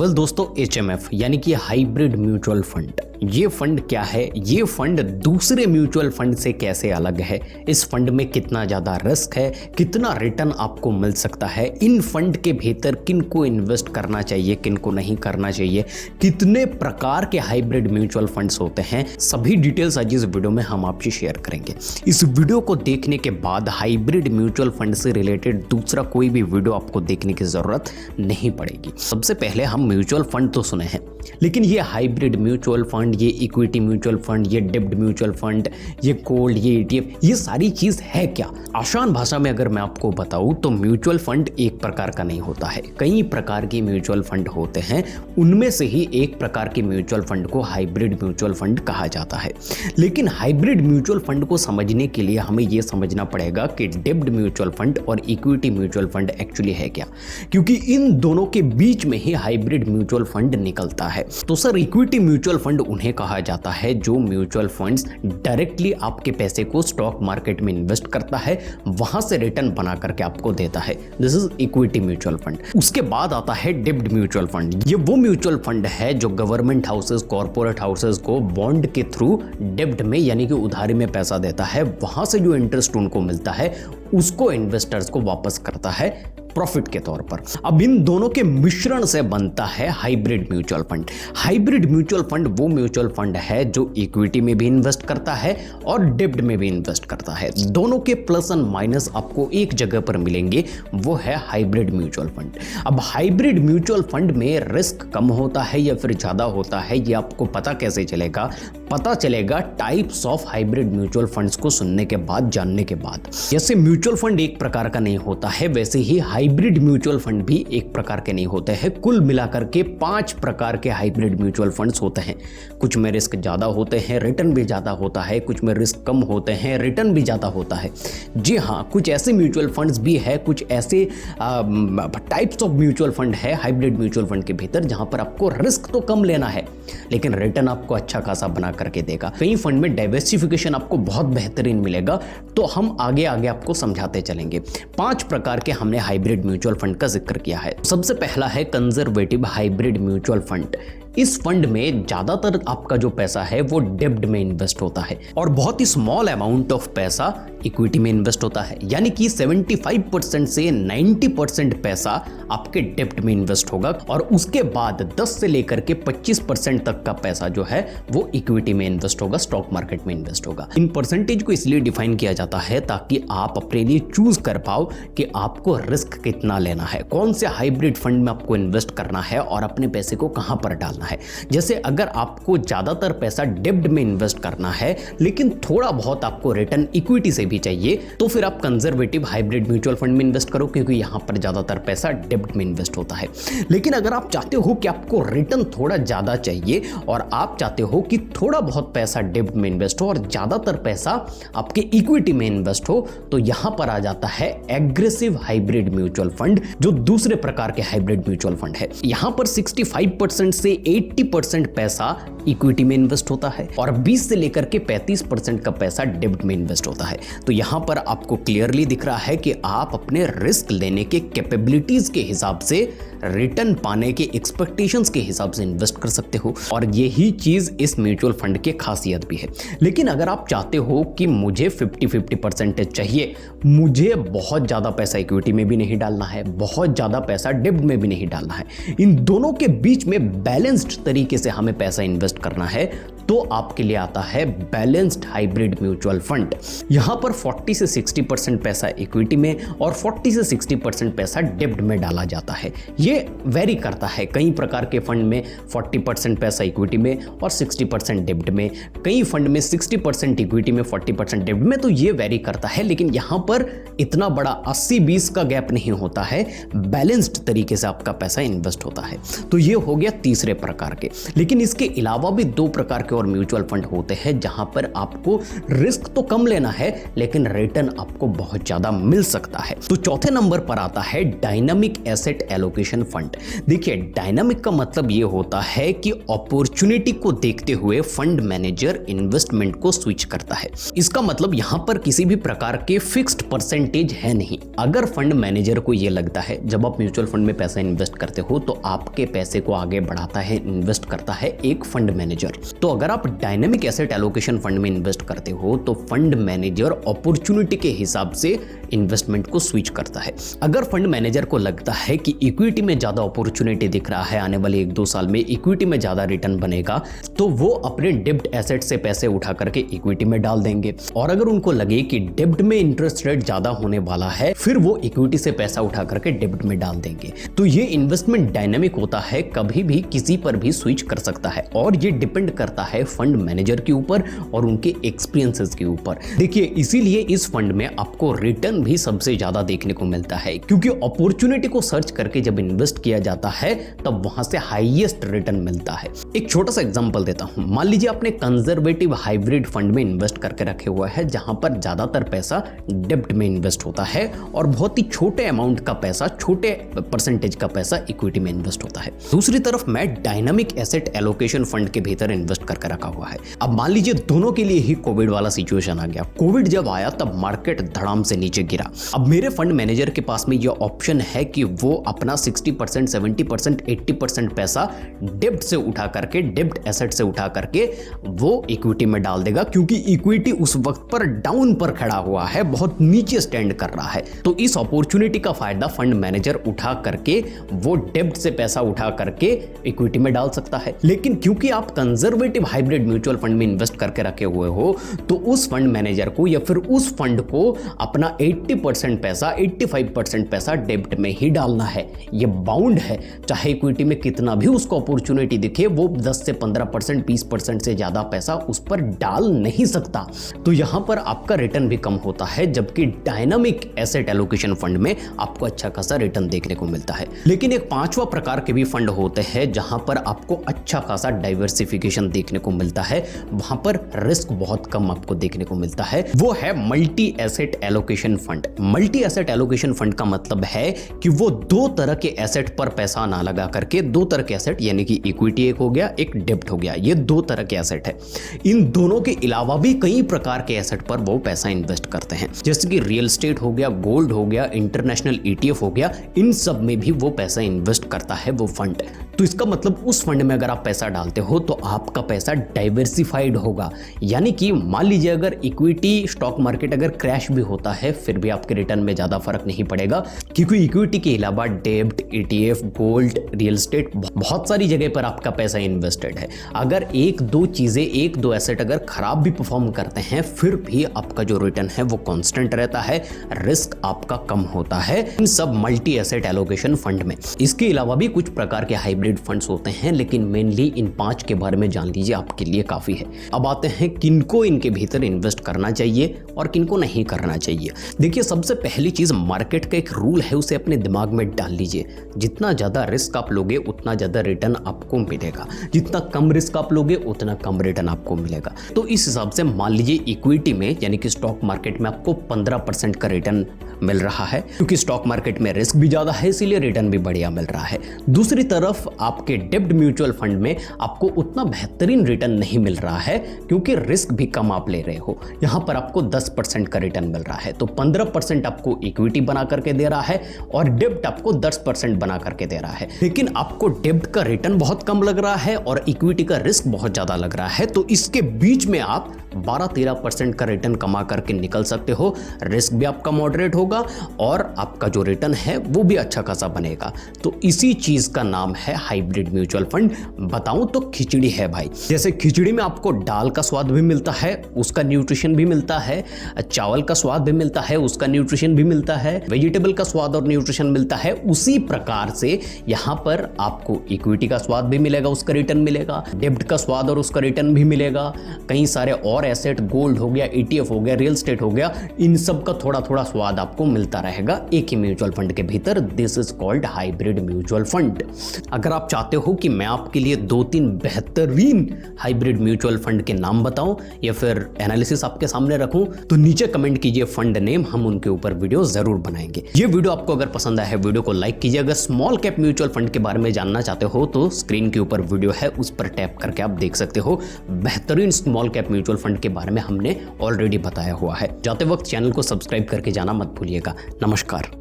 Well दोस्तों, HMF यानी कि हाइब्रिड म्यूचुअल फंड, ये फंड क्या है? ये फंड दूसरे म्यूचुअल फंड से कैसे अलग है? इस फंड में कितना ज़्यादा रिस्क है, कितना रिटर्न आपको मिल सकता है, इन फंड के भीतर किन को इन्वेस्ट करना चाहिए, किन को नहीं करना चाहिए, कितने प्रकार के हाइब्रिड म्यूचुअल फंड्स होते हैं, सभी डिटेल्स आज इस वीडियो में हम आपसे शेयर करेंगे। इस वीडियो को देखने के बाद हाइब्रिड म्यूचुअल फंड से रिलेटेड दूसरा कोई भी वीडियो आपको देखने की जरूरत नहीं पड़ेगी। सबसे पहले हम म्यूचुअल फंड तो सुने हैं, लेकिन ये हाइब्रिड म्यूचुअल फंड, ये इक्विटी म्यूचुअल फंड, ये डेब्ट म्यूचुअल फंड, ये गोल्ड, ये ETF, ये सारी चीज है क्या? आसान भाषा में अगर मैं आपको बताऊं तो म्यूचुअल फंड एक प्रकार का नहीं होता है, कई प्रकार के म्यूचुअल फंड होते हैं। उनमें से ही एक प्रकार के म्यूचुअल फंड को हाइब्रिड म्यूचुअल फंड कहा जाता है। लेकिन हाइब्रिड म्यूचुअल फंड को समझने के लिए हमें यह समझना पड़ेगा कि डेब्ट म्यूचुअल फंड और इक्विटी म्यूचुअल फंड एक्चुअली है क्या, क्योंकि इन दोनों के बीच में ही हाइब्रिड म्यूचुअल फंड निकलता है। तो सर, इक्विटी म्यूचुअल फंड उन्हें कहा जाता है जो म्यूचुअल फंड्स डायरेक्टली आपके पैसे को स्टॉक मार्केट में इन्वेस्ट करता है, वहां से रिटर्न बना करके आपको देता है। This is equity mutual fund. उसके बाद आता है डेब्ट म्यूचुअल फंड। ये वो म्यूचुअल फंड है जो गवर्नमेंट हाउसेस, कॉर्पोरेट हाउसेस को बॉन्ड के थ्रू डेब्ट में यानी कि उधारी में पैसा देता है, वहां से जो इंटरेस्ट उनको मिलता है उसको इन्वेस्टर्स को वापस करता है प्रॉफिट के तौर पर। अब इन दोनों के मिश्रण से बनता है hybrid mutual fund. Hybrid mutual fund वो म्यूचुअल फंड है जो इक्विटी में भी इन्वेस्ट करता है और डेब्ट में भी इन्वेस्ट करता है। दोनों के प्लस एंड माइनस आपको एक जगह पर मिलेंगे, वो है हाइब्रिड म्यूचुअल फंड। अब हाइब्रिड म्यूचुअल फंड में रिस्क कम होता है या फिर ज्यादा होता है, ये आपको पता कैसे चलेगा? पता चलेगा types of hybrid mutual funds को सुनने के बाद, जानने के बाद। जैसे म्यूचुअल फंड एक प्रकार का नहीं होता है, वैसे ही हाइब्रिड म्यूचुअल फंड भी एक प्रकार के नहीं होते हैं। कुल मिलाकर के 5 प्रकार के हाइब्रिड म्यूचुअल फंड्स होते हैं। कुछ में रिस्क ज्यादा होते हैं, रिटर्न भी ज्यादा होता है, कुछ में रिस्क कम होते हैं, रिटर्न भी ज्यादा होता है। जी हाँ, कुछ ऐसे म्यूचुअल फंड्स भी है, कुछ ऐसे टाइप्स ऑफ म्यूचुअल फंड है हाइब्रिड म्यूचुअल फंड के भीतर जहां पर आपको रिस्क तो कम लेना है लेकिन रिटर्न आपको अच्छा खासा बना करके देगा। कई फंड में डाइवर्सिफिकेशन आपको बहुत बेहतरीन मिलेगा, तो हम आगे आगे आपको समझाते चलेंगे। 5 प्रकार के हमने हाइब्रिड म्यूचुअल फंड का जिक्र किया है। सबसे पहला है कंजर्वेटिव हाइब्रिड म्यूचुअल फंड। इस फंड में ज्यादातर आपका जो पैसा है वो डेब्ट में इन्वेस्ट होता है और बहुत ही स्मॉल अमाउंट ऑफ पैसा इक्विटी में इन्वेस्ट होता है, यानी कि 75% से 90% पैसा आपके डेब्ट में इन्वेस्ट होगा और उसके बाद 10 से लेकर के 25% तक का पैसा जो है वो इक्विटी में इन्वेस्ट होगा, स्टॉक मार्केट में इन्वेस्ट होगा। इन परसेंटेज को इसलिए डिफाइन किया जाता है ताकि आप अपने लिए चूज कर पाओ कि आपको रिस्क कितना लेना है, कौन से हाइब्रिड फंड में आपको इन्वेस्ट करना है और अपने पैसे को कहां पर डालना है। जैसे अगर आपको ज्यादातर पैसा डेब्ट में इन्वेस्ट करना है लेकिन थोड़ा बहुत आपको रिटर्न इक्विटी से भी चाहिए, तो फिर आप कंजर्वेटिव हाइब्रिड म्यूचुअल फंड में इन्वेस्ट करो, क्योंकि यहां पर ज्यादातर पैसा डेब्ट में इन्वेस्ट होता है। लेकिन अगर आप चाहते हो कि आपको रिटर्न थोड़ा ज्यादा चाहिए और आप चाहते हो कि थोड़ा बहुत पैसा डेब्ट में इन्वेस्ट हो और ज्यादातर पैसा आपके इक्विटी में इन्वेस्ट हो, तो यहां पर आ जाता है एग्रेसिव हाइब्रिड म्यूचुअल फंड, जो दूसरे प्रकार के हाइब्रिड म्यूचुअल फंड है। यहां पर 65% से 80% पैसा इक्विटी में इन्वेस्ट होता है और 20 से लेकर के 35% का पैसा डेब्ट में इन्वेस्ट होता है। तो यहां पर आपको क्लियरली दिख रहा है कि आप अपने रिस्क लेने के कैपेबिलिटीज के हिसाब से, रिटर्न पाने के एक्सपेक्टेशंस के हिसाब से इन्वेस्ट कर सकते हो और यही चीज इस म्यूचुअल फंड की खासियत भी है। लेकिन अगर आप चाहते हो कि मुझे 50-50% चाहिए, मुझे बहुत ज्यादा पैसा इक्विटी में भी नहीं डालना है, बहुत ज्यादा पैसा डेब्ट में भी नहीं डालना है, इन दोनों के बीच में बैलेंस्ड तरीके से हमें पैसा इन्वेस्ट करना है, तो आपके लिए आता है बैलेंस्ड हाइब्रिड म्यूचुअल फंड। यहां पर 40 से 60% पैसा इक्विटी में और 40 से 60% पैसा डेब्ट में डाला जाता है। ये वेरी करता है, कई प्रकार के फंड में 40% पैसा इक्विटी में और 60% डेब्ट में, कई फंड में 60% इक्विटी में 40% डेब्ट में, तो ये वेरी करता है। लेकिन यहां पर इतना बड़ा 80-20 का गैप नहीं होता है, बैलेंस्ड तरीके से आपका पैसा इन्वेस्ट होता है। तो ये हो गया तीसरे प्रकार के। लेकिन इसके अलावा भी 2 प्रकार के मैच्योर म्यूचुअल फंड होते हैं जहां पर आपको रिस्क तो कम लेना है लेकिन रिटर्न आपको बहुत ज्यादा मिल सकता है। तो चौथे नंबर पर आता है डायनामिक एसेट एलोकेशन फंड। देखिए, डायनामिक का मतलब ये होता है कि अपॉर्चुनिटी को देखते हुए फंड मैनेजर इन्वेस्टमेंट को स्विच करता है। इसका मतलब यहां पर किसी भी प्रकार के फिक्स्ड परसेंटेज है नहीं। अगर फंड मैनेजर को यह लगता है, जब आप म्यूचुअल फंड में पैसा इन्वेस्ट करते हो तो आपके पैसे को आगे बढ़ाता है, इन्वेस्ट करता है एक फंड मैनेजर। तो अगर आप डायनामिक एसेट एलोकेशन फंड में इन्वेस्ट करते हो तो फंड मैनेजर अपॉर्चुनिटी के हिसाब से इन्वेस्टमेंट को स्विच करता है। अगर फंड मैनेजर को लगता है कि इक्विटी में ज्यादा अपॉर्चुनिटी दिख रहा है, आने वाले 1-2 साल में इक्विटी में ज्यादा रिटर्न बनेगा, तो वो अपने डेब्ट एसेट से पैसे उठा करके इक्विटी में डाल देंगे। और अगर उनको लगे कि डेब्ट में इंटरेस्ट रेट ज्यादा होने वाला है, फिर वो इक्विटी से पैसा उठा करके डेब्ट में डाल देंगे। तो ये इन्वेस्टमेंट डायनामिक होता है, कभी भी किसी पर भी स्विच कर सकता है और ये डिपेंड करता है फंड मैनेजर के ऊपर और उनके एक्सपीरियंसेस के ऊपर। देखिए, इसीलिए इस फंड में आपको रिटर्न भी सबसे ज्यादा देखने को मिलता है, क्योंकि अपॉर्चुनिटी को सर्च करके जब इन्वेस्ट किया जाता है तब वहां से हाईएस्ट रिटर्न मिलता है। एक छोटा सा एग्जांपल देता हूं। मान लीजिए आपने कंजर्वेटिव हाइब्रिड फंड में इन्वेस्ट करके रखे हुआ है जहां पर ज्यादातर पैसा डेब्ट में इन्वेस्ट होता है और बहुत ही छोटे अमाउंट का पैसा, छोटे परसेंटेज का पैसा इक्विटी में इन्वेस्ट होता है। दूसरी तरफ मैं डायनामिक एसेट एलोकेशन फंड के भीतर इन्वेस्ट करके रखा हुआ है। अब मान लीजिए दोनों के लिए ही कोविड वाला सिचुएशन आ गया। कोविड जब आया तब मार्केट धड़ाम से नीचे गिरा। अब मेरे फंड मैनेजर के पास में यह ऑप्शन है कि वो अपना 60%, 70%, 80% पैसा डेब्ट से उठा करके, डेब्ट एसेट से उठा करके वो इक्विटी में डाल देगा, क्योंकि इक्विटी उस वक्त पर डाउन पर खड़ा हुआ है, बहुत नीचे स्टैंड कर रहा है। तो इस अपॉर्चुनिटी का फायदा फंड मैनेजर उठा करके वो डेब्ट से पैसा उठा करके इक्विटी में डाल सकता है। लेकिन क्योंकि आप कंजर्वेटिव हाइब्रिड म्यूचुअल फंड में इन्वेस्ट करके रखे हुए हो, तो उस फंड मैनेजर को या फिर उस फंड को अपना 80% पैसा, 85% पैसा डेब्ट में ही डालना है। ये बाउंड है, चाहे इक्विटी में कितना भी उसको अपॉर्चुनिटी दिखे, वो 10 से 15%, 20% से ज्यादा पैसा उस पर डाल नहीं सकता। तो यहां पर आपका रिटर्न भी कम होता है, जबकि डायनामिक एसेट एलोकेशन फंड में आपको अच्छा खासा रिटर्न देखने को मिलता है। लेकिन एक पांचवा प्रकार के भी फंड होते हैं जहां पर आपको अच्छा खासा डाइवर्सिफिकेशन देखने को मिलता है, वहां पर रिस्क बहुत कम आपको देखने को मिलता है। वो है multi asset allocation fund. Multi asset allocation fund का मतलब है कि वो दो तरह के एसेट पर पैसा ना लगा करके, दो तरह के एसेट यानी कि इक्विटी एक हो गया, एक डेब्ट हो गया, ये दो तरह के एसेट है। इन दोनों के अलावा भी कई प्रकार के एसेट पर वो पैसा इन्वेस्ट करते हैं, जैसे कि रियल एस्टेट हो गया, गोल्ड हो गया, इंटरनेशनल ETF हो गया, इन सब में भी वो पैसा इन्वेस्ट करता है वो फंड। तो इसका मतलब उस फंड में अगर आप पैसा डालते हो तो आपका पैसा डाइवर्सिफाइड होगा, यानी कि मान लीजिए अगर इक्विटी स्टॉक मार्केट अगर क्रैश भी होता है फिर भी आपके रिटर्न में ज्यादा फर्क नहीं पड़ेगा, क्योंकि इक्विटी के अलावा डेब्ट, ETF, गोल्ड, रियल एस्टेट, बहुत सारी जगह पर आपका पैसा इन्वेस्टेड है। अगर एक दो चीजें, एक दो एसेट अगर खराब भी परफॉर्म करते हैं फिर भी आपका जो रिटर्न है वो कांस्टेंट रहता है, रिस्क आपका कम होता है इन सब मल्टी एसेट एलोकेशन फंड में। इसके अलावा भी कुछ प्रकार के हाइब्रिड फंड्स होते हैं, लेकिन मेनली इन 5 के बारे में जान लीजिए, आपके लिए काफी है। अब आते हैं किनको इनके भीतर इन्वेस्ट करना चाहिए और किनको नहीं करना चाहिए। देखिए, सबसे पहली चीज मार्केट का एक रूल है, उसे अपने दिमाग में डाल लीजिए। जितना ज्यादा रिस्क आप लोगे उतना ज्यादा रिटर्न आपको मिलेगा, जितना कम रिस्क आप लोगे उतना कम रिटर्न आपको मिलेगा। तो इस हिसाब से मान लीजिए इक्विटी में यानी कि स्टॉक मार्केट में आपको 15% का रिटर्न मिल रहा है, क्योंकि स्टॉक मार्केट में रिस्क भी ज्यादा है इसीलिए रिटर्न भी बढ़िया मिल रहा है। दूसरी तरफ आपके डेब्ट म्यूचुअल फंड में आपको उतना बेहतरीन रिटर्न नहीं मिल रहा है, क्योंकि रिस्क भी कम आप ले रहे हो। यहां पर आपको 10% का रिटर्न मिल रहा है, तो 15% आपको इक्विटी बना करके दे रहा है और डेब्ट आपको 10% बना करके दे रहा है। लेकिन आपको डेब्ट का रिटर्न बहुत कम लग रहा है और इक्विटी का रिस्क बहुत ज्यादा लग रहा है, तो इसके बीच में आप 12-13% का रिटर्न कमा करके निकल सकते हो। रिस्क भी आपका मॉडरेट होगा और आपका जो रिटर्न है वो भी अच्छा खासा बनेगा। तो इसी चीज का नाम है हाइब्रिड म्यूचुअल फंड। बताऊं तो खिचड़ी है भाई। जैसे खिचड़ी में आपको दाल का स्वाद भी मिलता है, उसका न्यूट्रिशन भी मिलता है, चावल का स्वाद भी मिलता है, उसका न्यूट्रिशन भी मिलता है, वेजिटेबल का स्वाद और न्यूट्रिशन मिलता है। उसी प्रकार से यहाँ पर आपको इक्विटी का स्वाद भी मिलेगा, उसका रिटर्न मिलेगा, डेब्ट का स्वाद और उसका रिटर्न भी मिलेगा, कई सारे और और एसेट, गोल्ड हो गया, ETF हो गया, रियल एस्टेट हो गया, इन सब का थोड़ा थोड़ा स्वाद आपको मिलता रहेगा एक ही म्यूचुअल फंड के भीतर। This is called hybrid mutual fund. अगर आप चाहते हो कि मैं आपके लिए 2-3 बेहतरीन हाइब्रिड म्यूचुअल फंड के नाम बताऊं या फिर एनालिसिस आपके सामने रखूं, तो नीचे कमेंट कीजिए फंड नेम, हम उनके ऊपर वीडियो जरूर बनाएंगे। ये वीडियो आपको अगर पसंद आया है, वीडियो को लाइक कीजिए। अगर स्मॉल कैप म्यूचुअल फंड के बारे में जानना चाहते हो तो स्क्रीन के ऊपर वीडियो है, उस पर टैप करके आप देख सकते हो। बेहतरीन स्मॉल कैप म्यूचुअल फंड के बारे में हमने ऑलरेडी बताया हुआ है। जाते वक्त चैनल को सब्सक्राइब करके जाना मत भूलिएगा। नमस्कार।